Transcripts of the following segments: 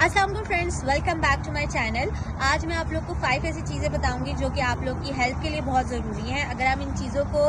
अस्सलाम वालेकुम friends, welcome back to my channel. आज मैं आप लोग को 5 ऐसी चीज़ें बताऊंगी जो कि आप लोग की हेल्थ के लिए बहुत ज़रूरी हैं। अगर आप इन चीज़ों को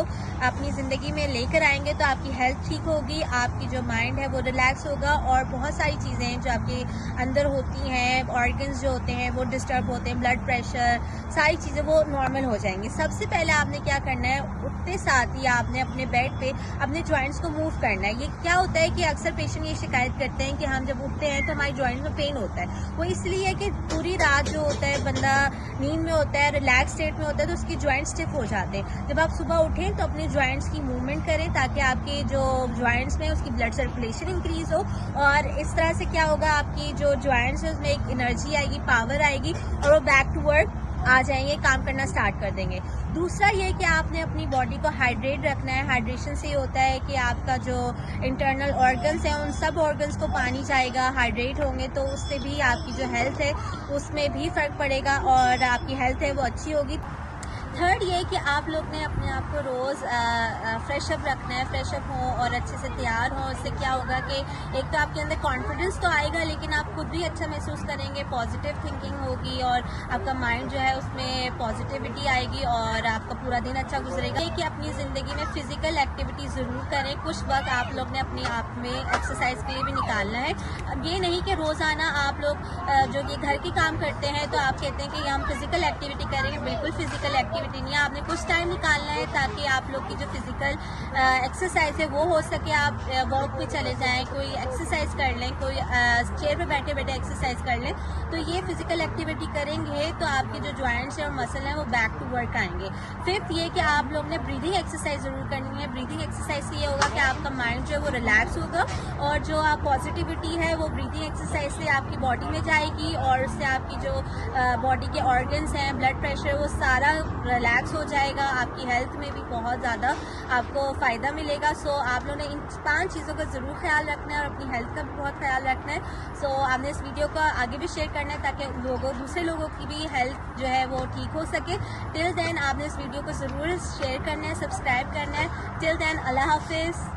अपनी ज़िंदगी में लेकर आएंगे तो आपकी हेल्थ ठीक होगी, आपकी जो माइंड है वो रिलैक्स होगा और बहुत सारी चीज़ें हैं जो आपके अंदर होती हैं, ऑर्गन्स जो होते हैं वो डिस्टर्ब होते हैं, ब्लड प्रेशर, सारी चीज़ें वो नॉर्मल हो जाएंगी। सबसे पहले आपने क्या करना है, उठते साथ ही आपने अपने बेड पे अपने जॉइंट्स को मूव करना है। ये क्या होता है कि अक्सर पेशेंट ये शिकायत करते हैं कि हम जब उठते हैं तो हमारी जॉइंट में पेन होता है। वो इसलिए कि पूरी रात जो होता है बंदा नींद में होता है, रिलैक्स स्टेट में होता है, तो उसकी जॉइंट स्टिफ हो जाते हैं। जब आप सुबह उठें तो अपने जॉइंट्स की मूवमेंट करें ताकि आपके जो जॉइंट्स में उसकी ब्लड सर्कुलेशन इंक्रीज हो, और इस तरह से क्या होगा, आपकी जो जॉइंट्स है उसमें एक एनर्जी आएगी, पावर आएगी और वो बैक टू वर्क आ जाएंगे, काम करना स्टार्ट कर देंगे। दूसरा ये कि आपने अपनी बॉडी को हाइड्रेट रखना है। हाइड्रेशन से ये होता है कि आपका जो इंटरनल ऑर्गन्स हैं उन सब ऑर्गन्स को पानी जाएगा, हाइड्रेट होंगे तो उससे भी आपकी जो हेल्थ है उसमें भी फ़र्क पड़ेगा और आपकी हेल्थ है वो अच्छी होगी। थर्ड ये कि आप लोग ने अपने आप को रोज़ फ्रेशअप रखना है, फ्रेशअप हो और अच्छे से तैयार हो। इससे क्या होगा कि एक तो आपके अंदर कॉन्फिडेंस तो आएगा, लेकिन आप खुद भी अच्छा महसूस करेंगे, पॉजिटिव थिंकिंग होगी और आपका माइंड जो है उसमें पॉजिटिविटी आएगी और आपका पूरा दिन अच्छा गुजरेगा। ये कि अपनी ज़िंदगी में फ़िज़िकल एक्टिविटी ज़रूर करें। कुछ वक्त आप लोग ने अपने आप में एक्सरसाइज के लिए भी निकालना है। अब ये नहीं कि रोज़ाना आप लोग जो कि घर के काम करते हैं तो आप कहते हैं कि हम फिज़िकल एक्टिविटी करेंगे। बिल्कुल फिज़िकल एक्टिविटी नहीं है, आपने कुछ टाइम निकालना है ताकि आप लोग की जो फिजिकल एक्सरसाइज है वो हो सके। आप वॉक पे चले जाएं, कोई एक्सरसाइज कर लें, कोई चेयर पे बैठे बैठे एक्सरसाइज कर लें। तो ये फिजिकल एक्टिविटी करेंगे तो आपके जो जॉइंट्स हैं और मसल हैं वो बैक टू वर्क आएंगे। फिफ्थ ये कि आप लोग ने ब्रीदिंग एक्सरसाइज ज़रूर करनी है। ब्रीदिंग एक्सरसाइज से ये होगा कि आपका माइंड जो है वो रिलैक्स होगा और जो आप पॉजिटिविटी है वो ब्रीदिंग एक्सरसाइज से आपकी बॉडी में जाएगी और उससे आपकी जो बॉडी के ऑर्गन्स हैं, ब्लड प्रेशर, वो सारा रिलैक्स हो जाएगा। आपकी हेल्थ में भी बहुत ज़्यादा आपको फ़ायदा मिलेगा। सो आप लोगों ने इन 5 चीज़ों का ज़रूर ख्याल रखना है और अपनी हेल्थ का भी बहुत ख्याल रखना है। सो आपने इस वीडियो को आगे भी शेयर करना है ताकि दूसरे लोगों की भी हेल्थ जो है वो ठीक हो सके। टिल देन आपने इस वीडियो को ज़रूर शेयर करना है, सब्सक्राइब करना है। टिल देन अल्लाह हाफिज़।